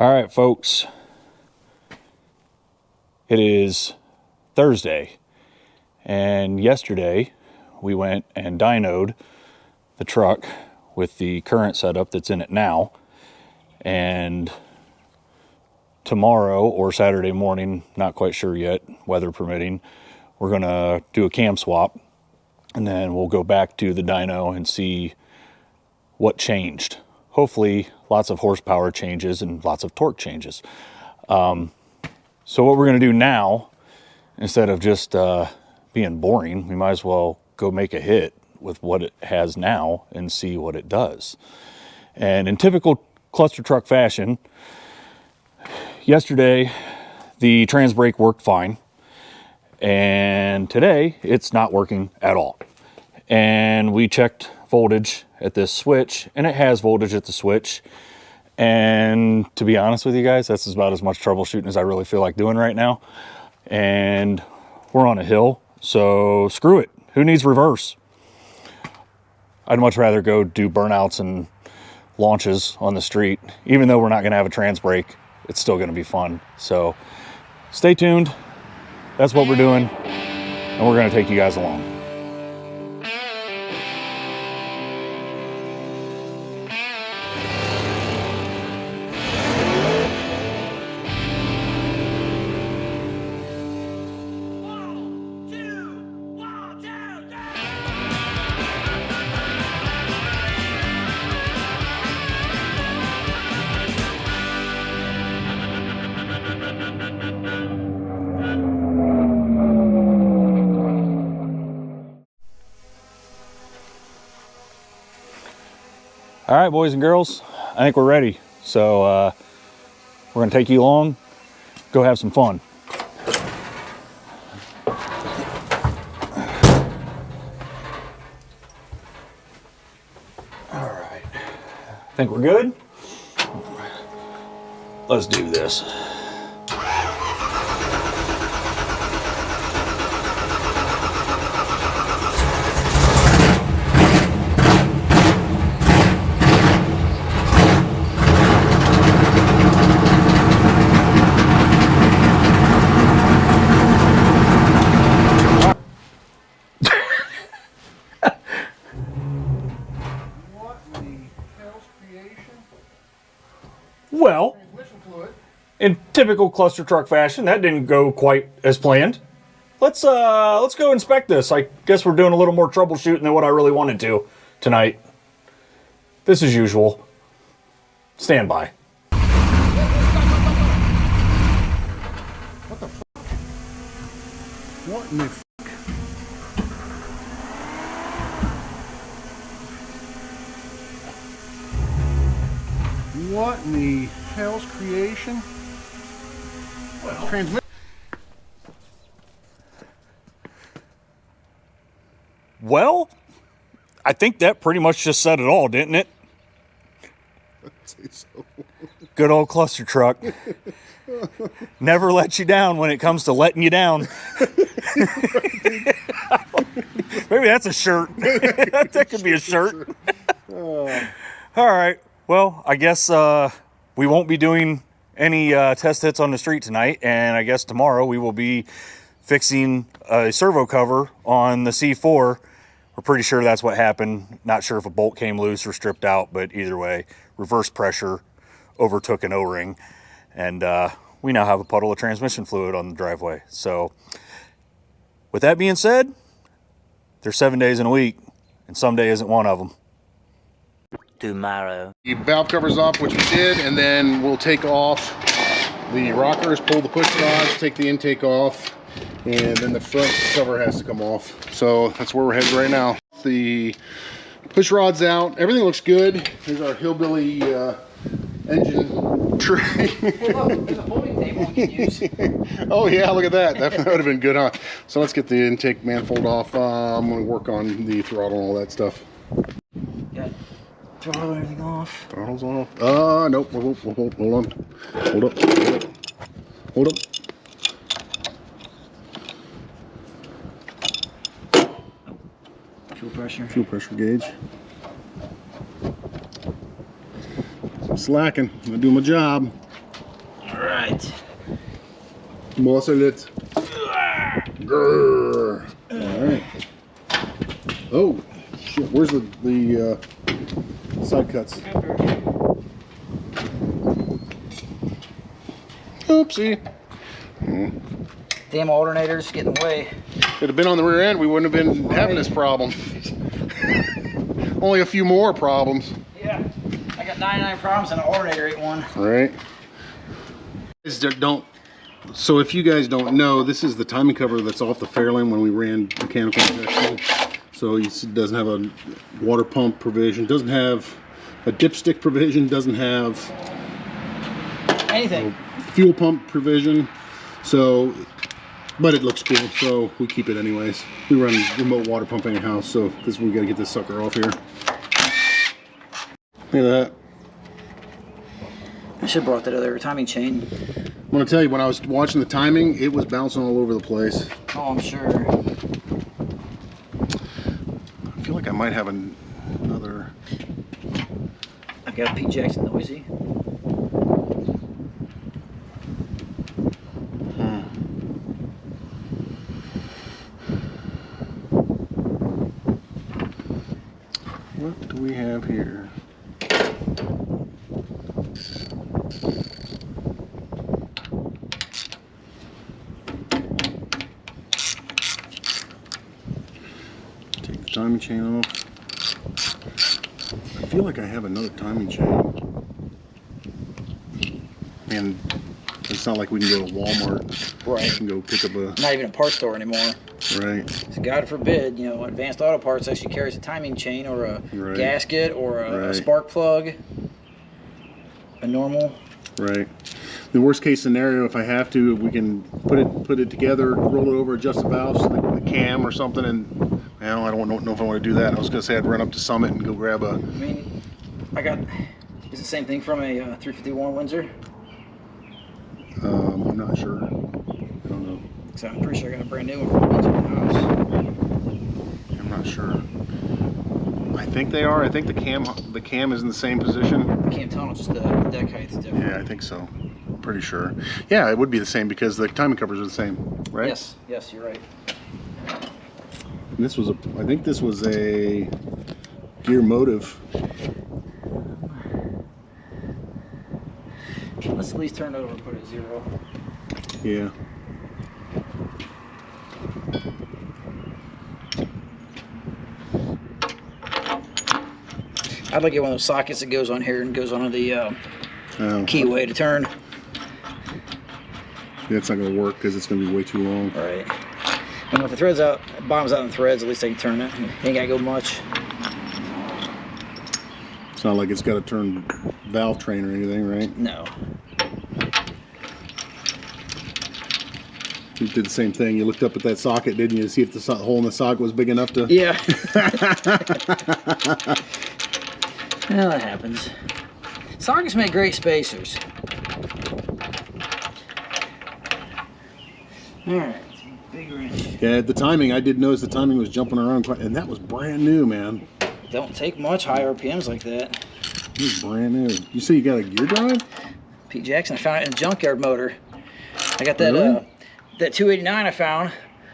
All right, folks. It is Thursday, and yesterday we went and dynoed the truck with the current setup that's in it now, and tomorrow or Saturday morning, not quite sure yet, weather permitting, we're gonna do a cam swap, and then we'll go back to the dyno and see what changed. Hopefully lots of horsepower changes and lots of torque changes. So what we're gonna do now, instead of just being boring, we might as well go make a hit with what it has now and see what it does. And in typical cluster truck fashion, yesterday the trans brake worked fine, and today it's not working at all. And we checked voltage at this switch, and it has voltage at the switch. And to be honest with you guys, that's about as much troubleshooting as I really feel like doing right now. And we're on a hill, so screw it. Who needs reverse? I'd much rather go do burnouts and launches on the street. Even though we're not gonna have a trans brake, it's still gonna be fun. So stay tuned. That's what we're doing, and we're gonna take you guys along. All right, boys and girls, I think we're ready. So we're gonna take you along, go have some fun. All right, think we're good? Let's do this. Well, in typical cluster truck fashion, that didn't go quite as planned. Let's go inspect this. I guess we're doing a little more troubleshooting than what I really wanted to tonight. This is usual. Stand by. What the fuck? What in the fuck? What in the hell's creation? Well, transmit. Well, I think that pretty much just said it all, didn't it? I'd say so. Good old cluster truck. Never let you down when it comes to letting you down. Maybe that's a shirt. That could be a shirt. All right. Well, I guess we won't be doing any test hits on the street tonight, and I guess tomorrow we will be fixing a servo cover on the C4. We're pretty sure that's what happened. Not sure if a bolt came loose or stripped out, but either way, reverse pressure overtook an O-ring, and we now have a puddle of transmission fluid on the driveway. So with that being said, there's 7 days in a week, and some day isn't one of them. Tomorrow. The valve covers off, which we did, and then we'll take off the rockers, pull the push rods, take the intake off, and then the front cover has to come off. So that's where we're headed right now. The push rod's out, everything looks good. Here's our hillbilly engine tray. There's a folding table we can use. Oh yeah, look at that. That would have been good, huh? So let's get the intake manifold off. I'm going to work on the throttle and all that stuff. Got throttle everything off. Throttle's off. Nope. Hold on. Hold up. Hold up. Fuel pressure. Fuel pressure gauge. I'm slacking. I'm gonna do my job. it. Muscle it. Grrr. All right. Oh, shit. Where's the side cuts? Oopsie. Damn alternators getting in the way. If it had been on the rear end, we wouldn't have been having this problem. Only a few more problems. Yeah. I got 99 problems and an alternator ain't one. Right. So if you guys don't know, this is the timing cover that's off the Fairlane when we ran mechanical injection. So it doesn't have a water pump provision, doesn't have a dipstick provision, doesn't have anything. Fuel pump provision. So, but it looks cool, so we keep it anyways. We run remote water pumping in house, so we gotta get this sucker off here. Look at that. I should have brought that other timing chain. I'm gonna tell you, when I was watching the timing, it was bouncing all over the place. Oh, I'm sure. I feel like I might have another. I've got a Pete Jackson noisy. What do we have here? Take the timing chain off. I feel like I have another timing chain. And it's not like we can go to Walmart. Right. We can go pick up a... Not even a parts store anymore. Right. So God forbid, you know, Advanced Auto Parts actually carries a timing chain or a gasket or a spark plug. A normal. Right. The worst case scenario, if I have to, we can put it together, roll it over, adjust the valves, the cam or something, and well, I don't know if I want to do that. I was going to say I'd run up to Summit and go grab a... I mean, it's the same thing from a 351 Windsor? I'm not sure. I don't know. So I'm pretty sure I got a brand new one from Windsor in the house. I'm not sure. I think they are. I think the cam is in the same position. The cam tunnel, just the deck height is different. Yeah, I think so. Pretty sure. Yeah, it would be the same because the timing covers are the same, right? Yes, you're right. And I think this was a gear motive. Let's at least turn it over and put it 0. Yeah. I'd like to get one of those sockets that goes on here and goes onto the keyway to turn. That's not going to work because it's going to be way too long. Right. And if the thread's out, bottom's out in threads, at least I can turn it. Ain't got to go much. It's not like it's got to turn valve train or anything, right? No. You did the same thing. You looked up at that socket, didn't you, to see if the hole in the socket was big enough to... Yeah. Well, that happens. Sockets make great spacers. Alright, big wrench. Yeah, the timing, I did notice the timing was jumping around quite, and that was brand new, man. Don't take much high RPMs like that. It was brand new. You say you got a gear drive? Pete Jackson, I found it in a junkyard motor. I got that that 289 I found.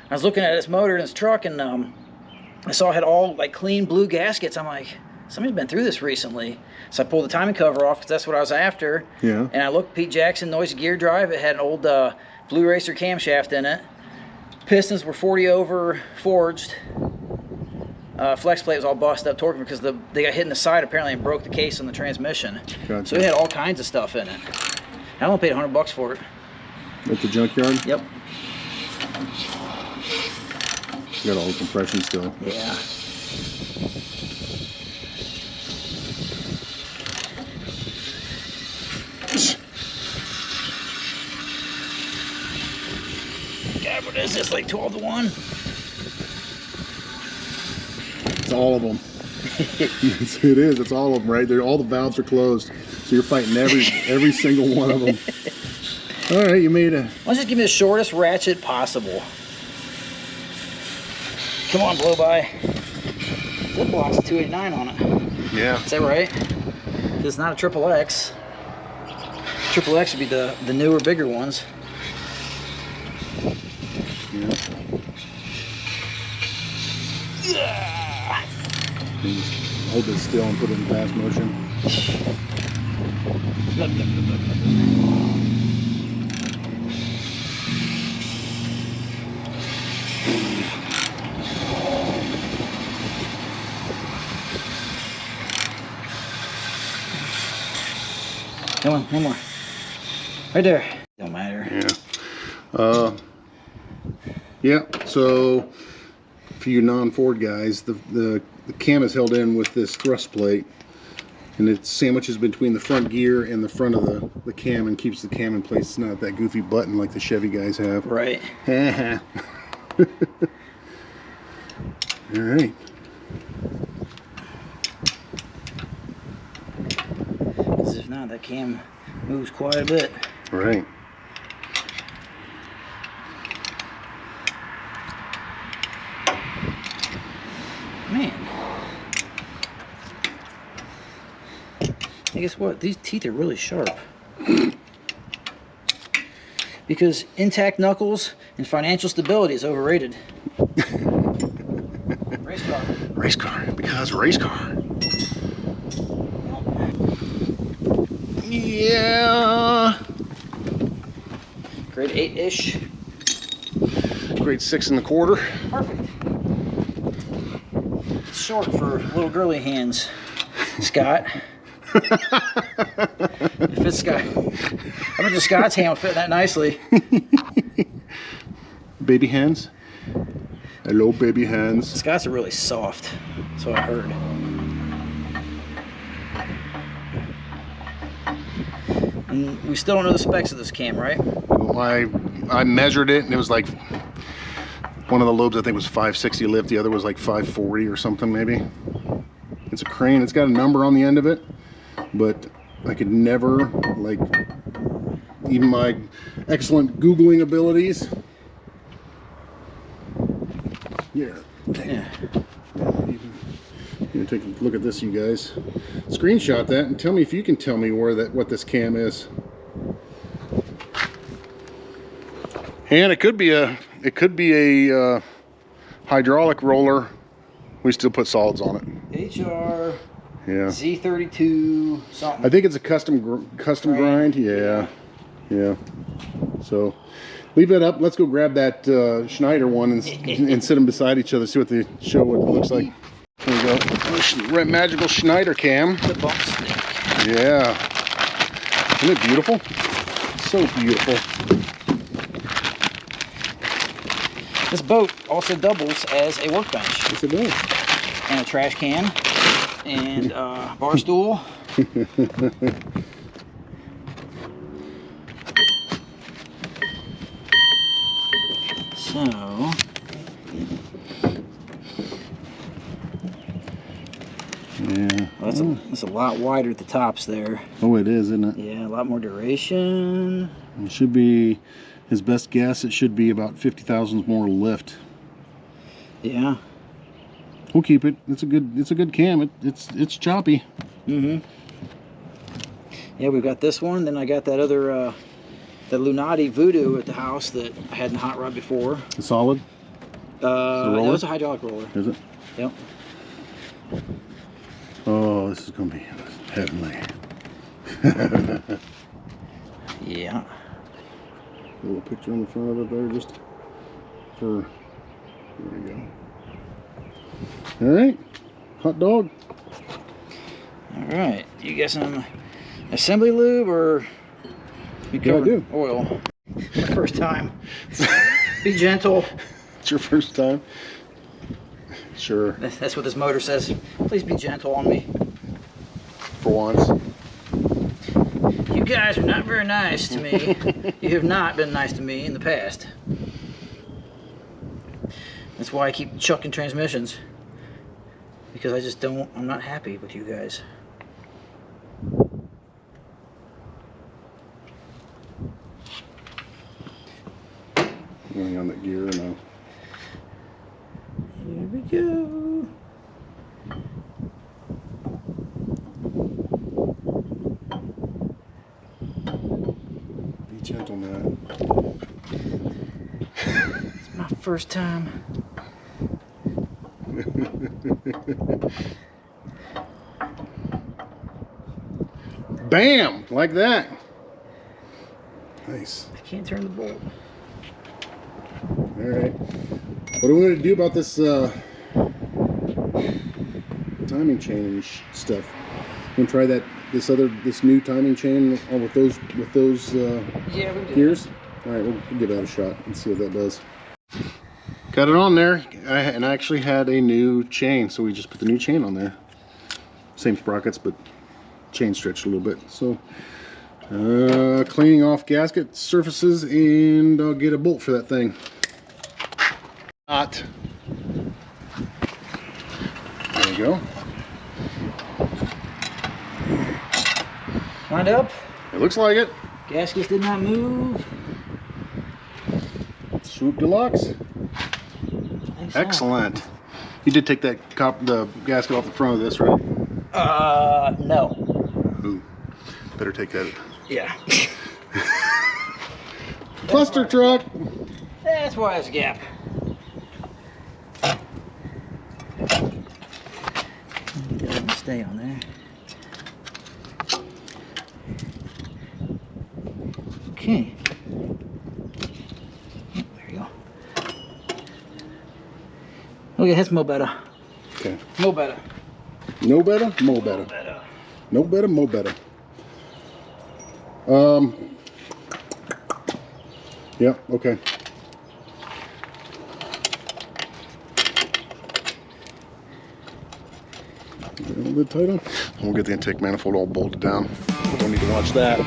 I was looking at this motor in this truck and I saw it had all like clean blue gaskets. I'm like, somebody's been through this recently. So I pulled the timing cover off because that's what I was after. Yeah. And I looked, Pete Jackson noisy gear drive. It had an old Blue Racer camshaft in it. Pistons were 40 over forged. Flex plate was all busted up torque because they got hit in the side apparently and broke the case on the transmission. Gotcha. So it had all kinds of stuff in it. I only paid $100 for it. At the junkyard? Yep. Got all the compression still. Yeah. God, what is this? Like 12 to 1? It's all of them. It is. It's all of them, right? All the valves are closed, so you're fighting every single one of them. All right, you made a... Let's just give me the shortest ratchet possible. Come on, blow by. That block's a 289 on it. Yeah. Is that right? It's not a triple X. Triple X would be the newer, bigger ones. Yeah. Hold it still and put it in fast motion. Come on, one more. Right there. Don't matter. Yeah. Yeah. So for you non-Ford guys, the cam is held in with this thrust plate, and it sandwiches between the front gear and the front of the cam and keeps the cam in place. It's not that goofy button like the Chevy guys have. Right. All right. Because if not, that cam moves quite a bit. Right. Man. Hey, guess what? These teeth are really sharp. Because intact knuckles and financial stability is overrated. Race car. Race car. Because race car. Yeah. Grade 8-ish. Grade 6 1/4. Perfect. It's short for little girly hands, Scott. It fits Scott. I bet the Scott's hand will fit that nicely. Baby hands. Hello, baby hands. Scott's are really soft. That's what I heard. And we still don't know the specs of this cam, right? I measured it, and it was like one of the lobes I think was 560 lift, the other was like 540 or something maybe. It's a crane. It's got a number on the end of it, but I could never, like, even my excellent Googling abilities. Yeah. You take a look at this, you guys. Screenshot that and tell me if you can tell me what this cam is. And it could be a hydraulic roller. We still put solids on it. HR Yeah. Z32 something. I think it's a custom grind. Yeah. So leave that up. Let's go grab that Schneider one and sit them beside each other. See what they show what it looks like. There we go. Magical Schneider cam. The bump stick. Yeah. Isn't it beautiful? So beautiful. This boat also doubles as a workbench. Yes, it does. And a trash can. And bar stool. So, yeah. well, that's a lot wider at the tops there. Oh, it is, isn't it? Yeah, a lot more duration. It should be, his best guess, it should be about 50 thousandths more lift. Yeah. We'll keep it. It's a good cam. It's choppy. Mm-hmm. Yeah, we've got this one. Then I got that other, the Lunati Voodoo at the house that I had in the hot rod before. The solid? It was a hydraulic roller. Is it? Yep. Oh, this is going to be heavenly. Yeah. A little picture on the front of it there, just for, there we go. All right, hot dog. All right. You got some assembly lube or you Yeah, I do. oil? My first time. Be gentle. It's your first time? Sure, That's what this motor says. Please be gentle on me. for once. You guys are not very nice to me. You have not been nice to me in the past. That's why I keep chucking transmissions. Because I just don't, I'm not happy with you guys. Going on that gear now. Here we go. Gentle, man. It's my first time. Bam! Like that. Nice. I can't turn the bolt. Alright. What are we going to do about this timing chain and stuff? Want to try that this new timing chain with those Yeah, we do. gears? Alright, we'll give that a shot and see what that does. Got it on there, and I actually had a new chain, so we just put the new chain on there. Same sprockets, but chain stretched a little bit. So cleaning off gasket surfaces, and I'll get a bolt for that thing. Hot. There you go. Wind up. It looks like it. Gaskets did not move. Swoop Deluxe. Excellent. You did take that the gasket off the front of this, right? No. Ooh. Better take that. Yeah. Cluster truck. That's why it's a gap. It doesn't stay on there. Okay. There you go. Okay, that's mo better. Okay. Mo better. No better, mo better. Better. No better, mo better. Yeah, okay. A little bit tighter. We'll get the intake manifold all bolted down. We don't need to watch that.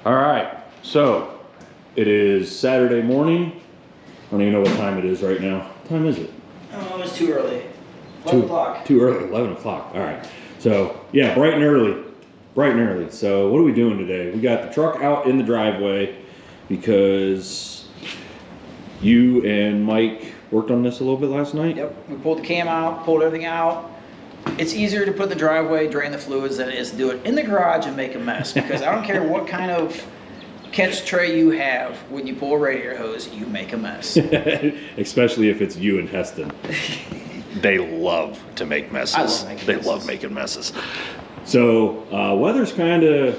All right, so it is Saturday morning. I don't even know what time it is right now. What time is it? Oh, it's too early. 11 o'clock. Too early, 11 o'clock. All right. So, yeah, bright and early. Bright and early. So, what are we doing today? We got the truck out in the driveway because you and Mike worked on this a little bit last night? Yep, we pulled the cam out, pulled everything out. It's easier to put in the driveway, drain the fluids, than it is to do it in the garage and make a mess. Because I don't care what kind of catch tray you have, when you pull a radiator hose, you make a mess. Especially if it's you and Heston. They love to make messes. I love making messes. Love making messes. So, weather's kind of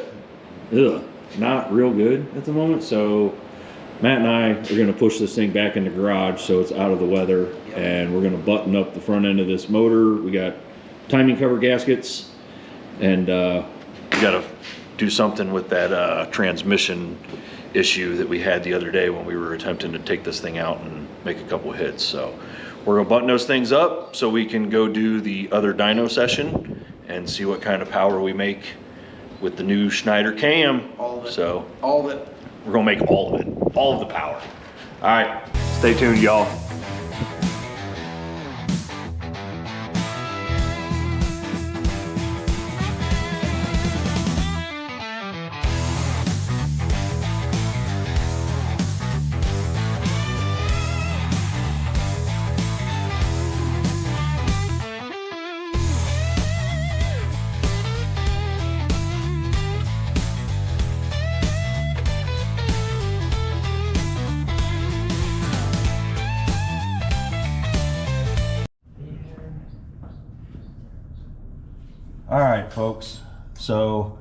not real good at the moment. So, Matt and I are going to push this thing back in the garage so it's out of the weather. Yep. And we're going to button up the front end of this motor. We got timing cover gaskets, and we got to do something with that transmission issue that we had the other day when we were attempting to take this thing out and make a couple hits. So we're gonna button those things up so we can go do the other dyno session and see what kind of power we make with the new Schneider cam. All of it. So all of it. we're gonna make all of it, all of the power. All right, stay tuned, y'all. All right, folks. So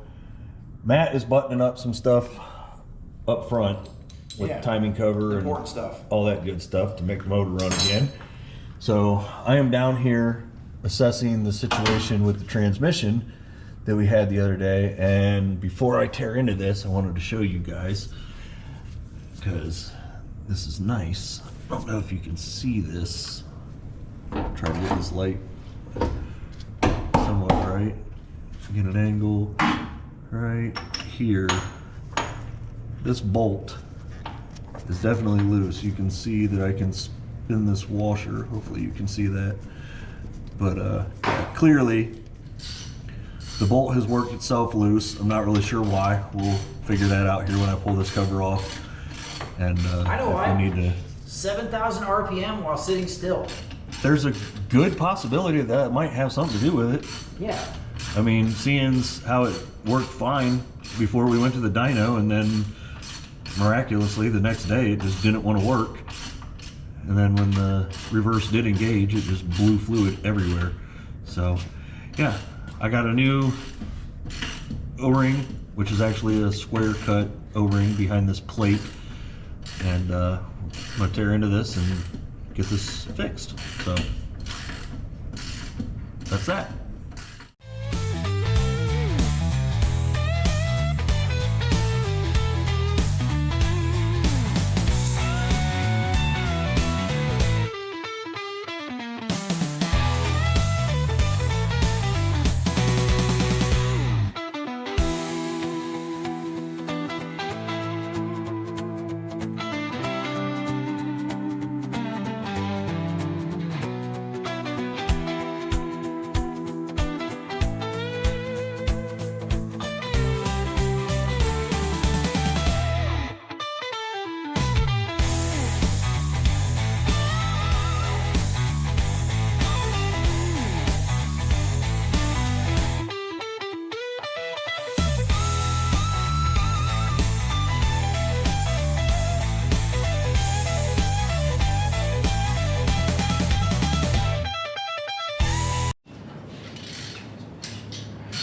Matt is buttoning up some stuff up front with timing cover and important stuff, all that good stuff to make the motor run again. So I am down here assessing the situation with the transmission that we had the other day, and before I tear into this, I wanted to show you guys, because this is nice. I don't know if you can see this. Try to get this light somewhat right. Get an angle right here. This bolt is definitely loose. You can see that I can spin this washer. Hopefully you can see that. But yeah, clearly the bolt has worked itself loose. I'm not really sure why. We'll figure that out here when I pull this cover off. And I know why. we need to. 7,000 RPM while sitting still. There's a good possibility that it might have something to do with it. Yeah. I mean, seeing how it worked fine before we went to the dyno, and then miraculously the next day it just didn't want to work. And then when the reverse did engage, it just blew fluid everywhere. So yeah, I got a new O-ring, which is actually a square cut O-ring behind this plate. And I'm gonna tear into this and get this fixed. So that's that.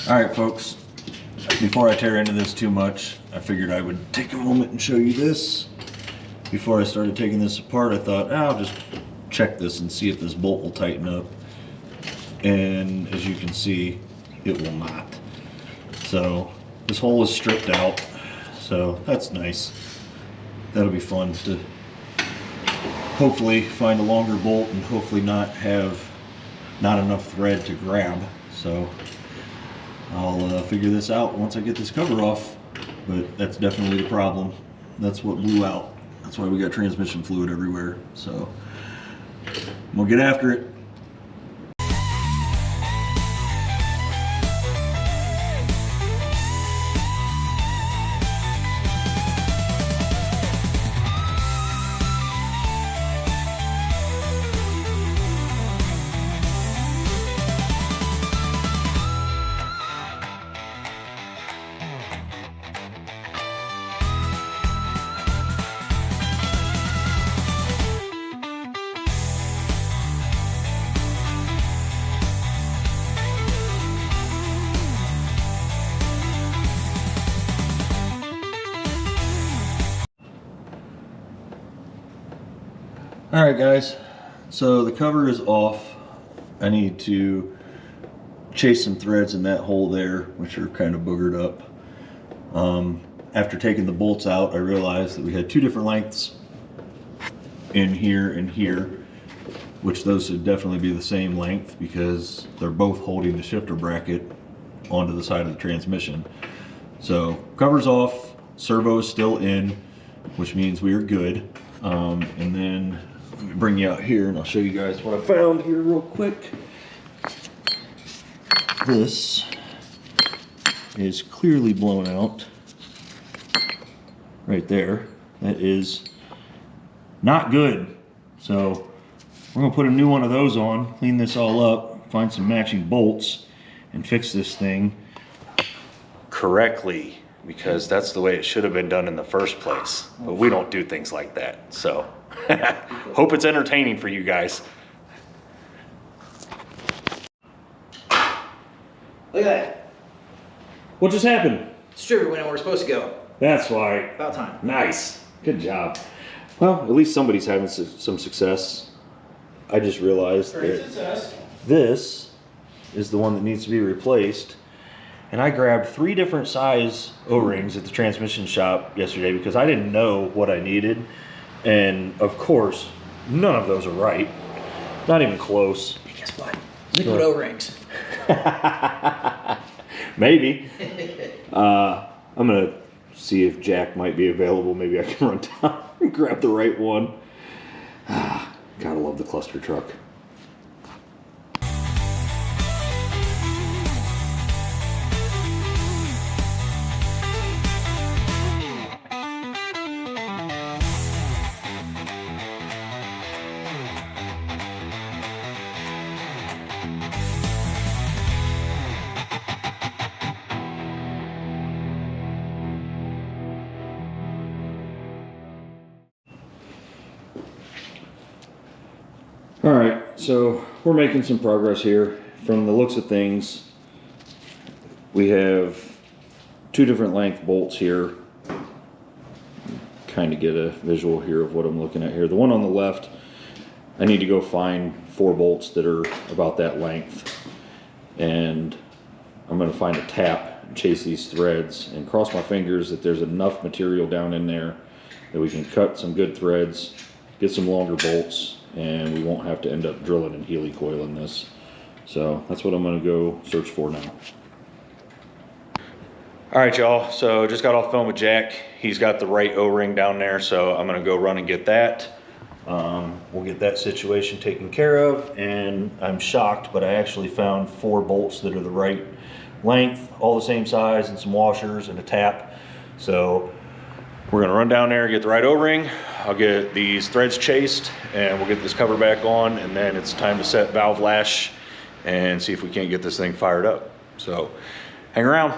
All right, folks, before I tear into this too much, I figured I would take a moment and show you this. Before I started taking this apart, I thought, I'll just check this and see if this bolt will tighten up. And as you can see, it will not. So this hole is stripped out, so that's nice. That'll be fun to hopefully find a longer bolt and hopefully not enough thread to grab. So I'll figure this out once I get this cover off, but that's definitely the problem. That's what blew out. That's why we got transmission fluid everywhere. So we'll get after it. Alright guys, so the cover is off. I need to chase some threads in that hole there, which are kind of boogered up. After taking the bolts out, I realized that we had two different lengths in here and here, which those should definitely be the same length because they're both holding the shifter bracket onto the side of the transmission. So cover's off, servo is still in, which means we are good. And then let me bring you out here and I'll show you guys what I found here real quick. This is clearly blown out right there. That is not good. So we're gonna put a new one of those on, clean this all up, find some matching bolts and fix this thing correctly, because that's the way it should have been done in the first place. But we don't do things like that. So hope it's entertaining for you guys. Look at that. What just happened? Distributor went where we're supposed to go. That's why. About time. Nice. Good job. Well, at least somebody's having some success. I just realized that This is the one that needs to be replaced. And I grabbed 3 different size O-rings at the transmission shop yesterday because I didn't know what I needed. And of course, none of those are right. Not even close. Hey, guess what? Liquid O-rings. Maybe. I'm gonna see if Jack might be available. Maybe I can run down and grab the right one. Gotta love the cluster truck. All right, so we're making some progress here. From the looks of things, we have 2 different length bolts here. Kind of get a visual here of what I'm looking at here. The one on the left, I need to go find 4 bolts that are about that length. And I'm gonna find a tap and chase these threads and cross my fingers that there's enough material down in there that we can cut some good threads, get some longer bolts, and we won't have to end up drilling and helicoiling this. So that's what I'm gonna go search for now. All right, y'all, so just got off phone with Jack. He's got the right O-ring down there, so I'm gonna go run and get that. We'll get that situation taken care of, and I'm shocked, but I actually found 4 bolts that are the right length, all the same size, and some washers and a tap. So we're gonna run down there, get the right O-ring. I'll get these threads chased and we'll get this cover back on, and then it's time to set valve lash and see if we can't get this thing fired up. So hang around.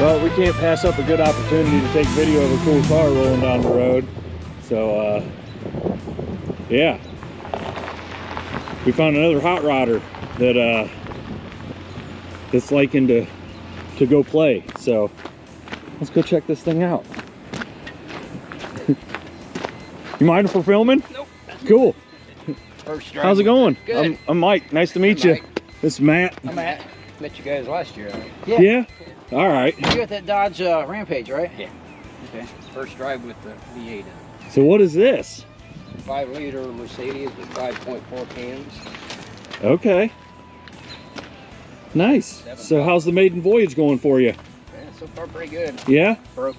Well, we can't pass up a good opportunity to take video of a cool car rolling down the road. So, yeah. We found another hot rodder that that's liking to go play. So, let's go check this thing out. You mind if we're filming? Nope. Cool. First drive. How's it going? Good. I'm Mike. Nice to meet you. Mike. This is Matt. I'm Matt. Met you guys last year, right? Yeah. Yeah? All right. You got that Dodge Rampage, right? Yeah. Okay. First drive with the V8 in it. So what is this? 5-liter Mercedes with 5.4 cams. Okay. Nice. So how's the maiden voyage going for you? Yeah, so far pretty good. Yeah? Broke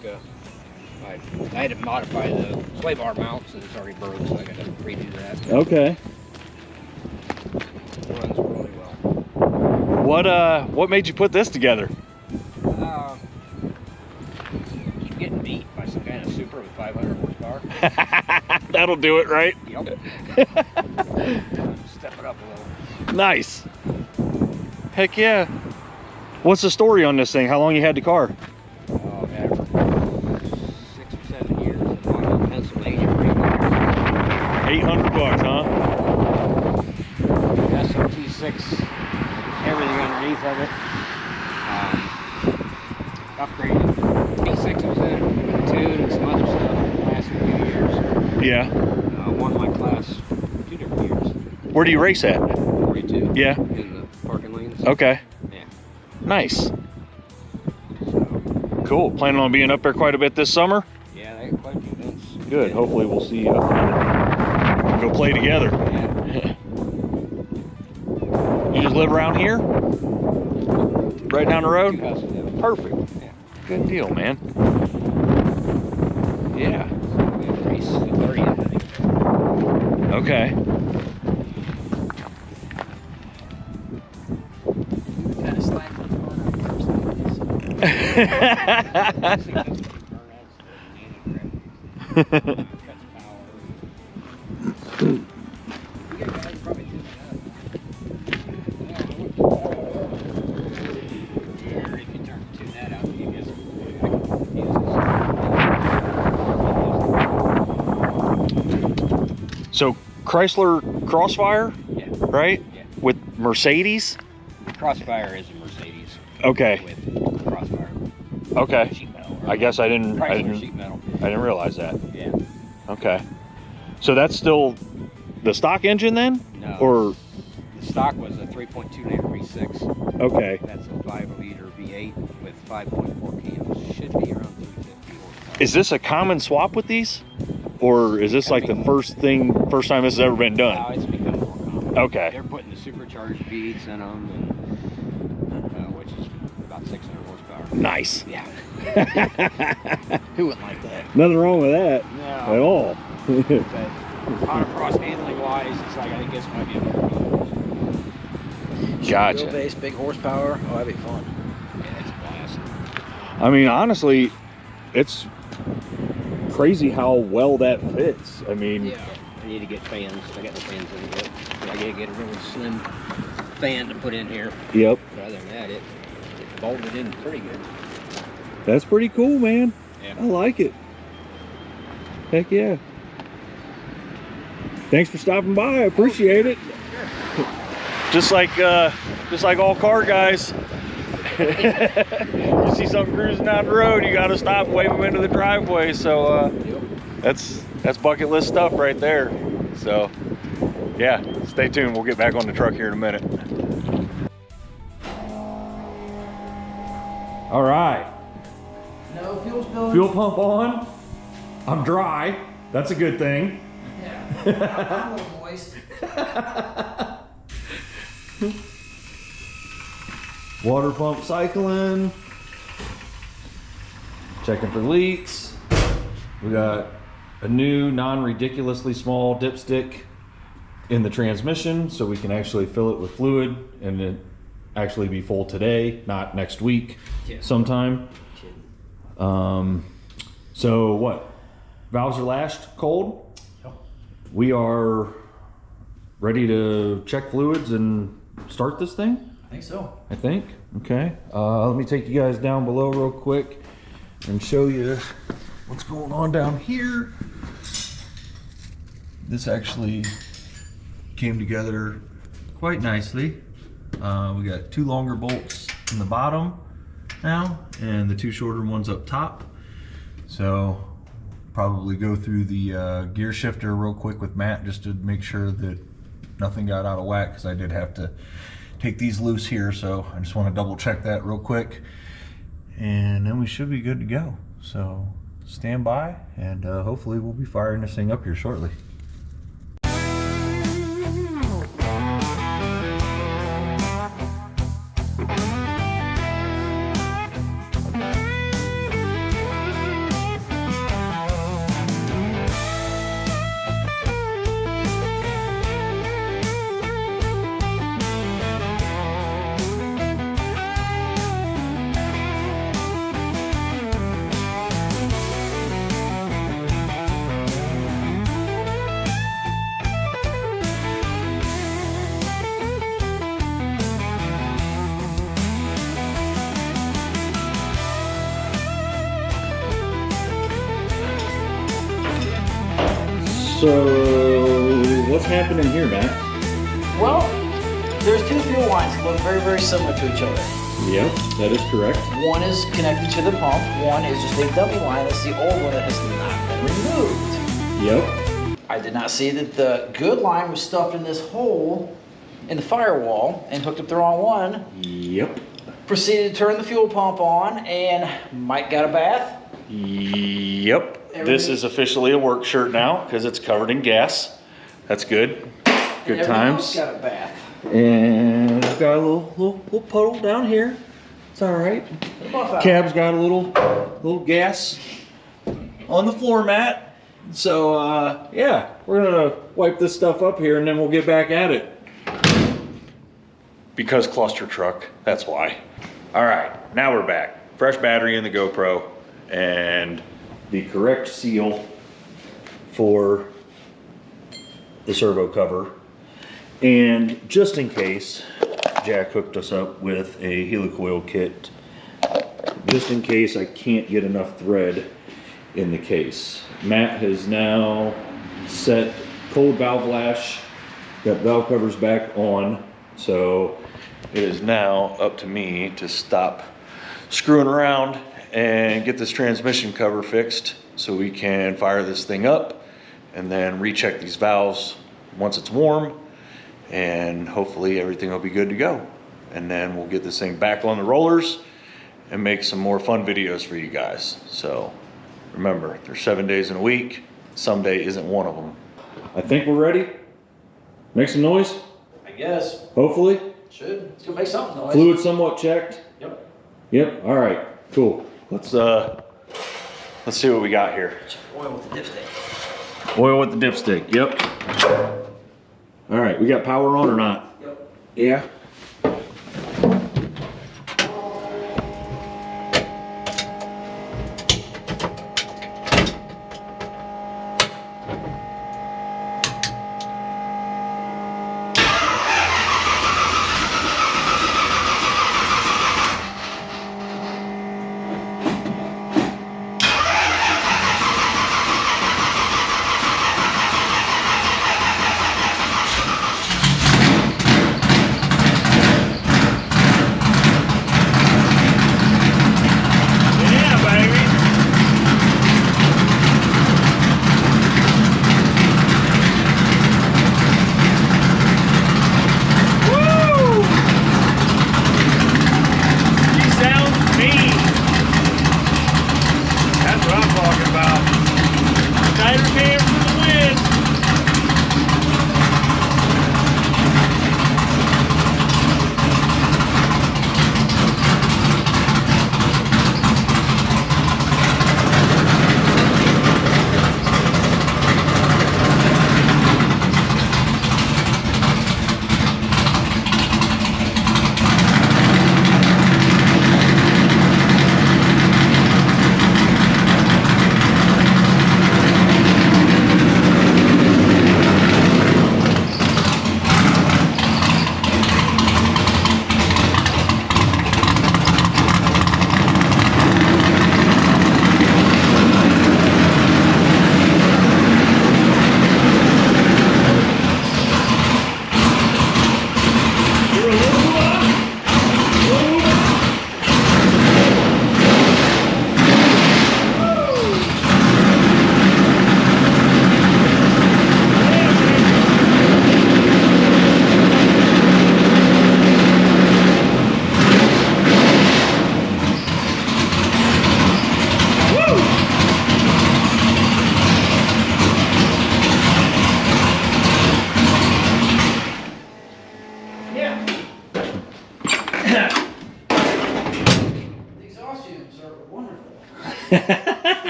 I had to modify the sway bar mounts and it's already broke, so I got to redo that. Okay. It runs really well. What made you put this together? Keep getting beat by some kind of Supra with 500 horsepower. That'll do it, right? Yep. Step it up a little. Nice. Heck yeah. What's the story on this thing? How long you had the car? Oh, man, for 6 or 7 years. I bought it in Pennsylvania for $800, huh? SOT6, everything underneath of it. Upgraded. V6 was in with a tune and some other stuff. Last few years. Yeah. Won my class 2 different years. Where do you race at? 42. Yeah. In the parking lanes. Okay. Yeah. Nice. So, Cool. Planning on being up there quite a bit this summer? yeah, they got quite a few events. Good. Hopefully we'll see you up there. Go play together. Yeah. You just live around here? Right down the road? 2 houses down. Perfect. Yeah. Good deal, man. Yeah. Race the 30th, I think. Okay. Kind of slides on the So Chrysler Crossfire, Yeah. right? Yeah. With Mercedes. Crossfire is a Mercedes. Okay. With Crossfire. Okay. Sheet metal. I guess I didn't Sheet metal. I didn't realize that. Yeah. Okay. So that's still the stock engine then? No. Or The stock was a 3.2 liter V6. okay. That's a 5-liter V8 with 5.4 cams. Should be around 350 horsepower. Is this a common swap with these? Or is this like the first time this has ever been done? Now it's become more common. Okay. They're putting the supercharged V8s in them, and, which is about 600 horsepower. Nice. Yeah. Who wouldn't like that? Nothing wrong with that No. at all. But autocross handling wise, it's like, I think this might be a better vehicle. Gotcha. Wheelbase, big horsepower. Oh, that'd be fun. Yeah, it's a blast. I mean, honestly, it's crazy how well that fits. I mean, Yeah. I need to get fans. I got no fans in it yet. But I gotta get a really slim fan to put in here. yep. But other than that, it bolted in pretty good. That's pretty cool, man. Yeah. I like it. Heck yeah. Thanks for stopping by. I appreciate it. Just like all car guys. You see something cruising down the road, you gotta stop and wave them into the driveway. So that's bucket list stuff right there. So yeah, stay tuned. We'll get back on the truck here in a minute. All right. No fuel spilling. Fuel pump on. I'm dry. That's a good thing. Yeah. I'm a little moist. Water pump cycling. Checking for leaks. We got a new non-ridiculously small dipstick in the transmission, so we can actually fill it with fluid and it actually be full today, not next week sometime. So what? Valves are lashed cold. We are ready to check fluids and start this thing. I think so. I think. Okay. Let me take you guys down below real quick and show you what's going on down here. This actually came together quite nicely. We got 2 longer bolts in the bottom now and the 2 shorter ones up top. So probably go through the gear shifter real quick with Matt just to make sure that nothing got out of whack, because I did have to take these loose here, so I just want to double check that real quick and then we should be good to go. So stand by and hopefully we'll be firing this thing up here shortly. So what's happening here, Matt? Well, there's 2 fuel lines that look very, very similar to each other. Yep, that is correct. One is connected to the pump. One is just a dummy line. That's the old one that has not been removed. Yep. I did not see that the good line was stuffed in this hole in the firewall and hooked up the wrong one. Yep. Proceeded to turn the fuel pump on and Mike got a bath. Yep. This is officially a work shirt now because it's covered in gas. That's good. Good and times. got a bath. And I've got a little puddle down here. It's all right. Cab's got a little gas on the floor mat. So yeah, we're gonna wipe this stuff up here and then we'll get back at it. Because cluster truck, that's why. All right, now we're back. Fresh battery in the GoPro and the correct seal for the servo cover. And just in case, Jack hooked us up with a helicoil kit, just in case I can't get enough thread in the case. Matt has now set cold valve lash, got valve covers back on, so it is now up to me to stop screwing around and get this transmission cover fixed so we can fire this thing up and then recheck these valves once it's warm, and hopefully everything will be good to go. And then we'll get this thing back on the rollers and make some more fun videos for you guys. So remember, there's 7 days in a week. Someday isn't one of them. I think we're ready. Make some noise. I guess. Hopefully. Should. It's gonna make something noise. Fluid somewhat checked. Yep. Yep. All right. Cool. Let's see what we got here. Oil with the dipstick. Oil with the dipstick. Yep. All right. We got power on or not? Yep. Yeah.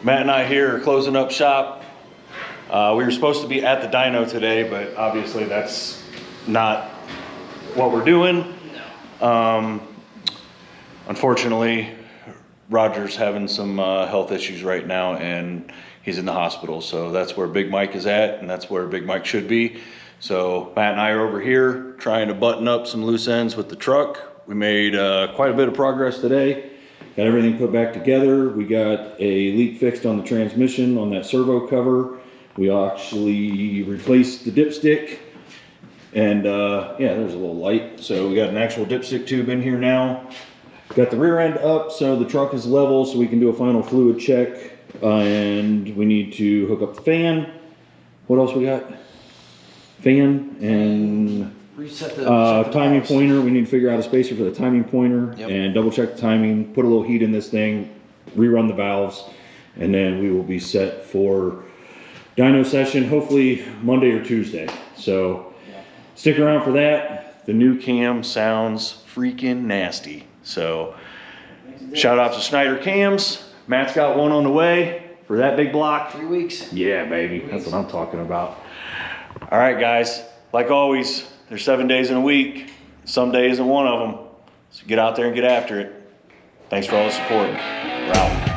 Matt and I here are closing up shop. We were supposed to be at the dyno today, but obviously that's not what we're doing. Unfortunately, Roger's having some health issues right now and he's in the hospital. So that's where Big Mike is at, and that's where Big Mike should be. So Matt and I are over here trying to button up some loose ends with the truck. We made quite a bit of progress today. Got everything put back together. We got a leak fixed on the transmission on that servo cover. We actually replaced the dipstick, and yeah, there's a little light. So we got an actual dipstick tube in here now. Got the rear end up so the truck is level so we can do a final fluid check, and we need to hook up the fan. What else we got? Fan and Reset the timing valves. pointer. We need to figure out a spacer for the timing pointer. Yep. And double check the timing, put a little heat in this thing, rerun the valves, and then we will be set for dyno session, hopefully Monday or Tuesday. So stick around for that. the new cam sounds freaking nasty. So shout out to Schneider cams. Matt's got one on the way for that big block. 3 weeks. Yeah, baby, that's what I'm talking about. All right, guys, like always, there's 7 days in a week. Some days isn't one of them. So get out there and get after it. Thanks for all the support. We're out.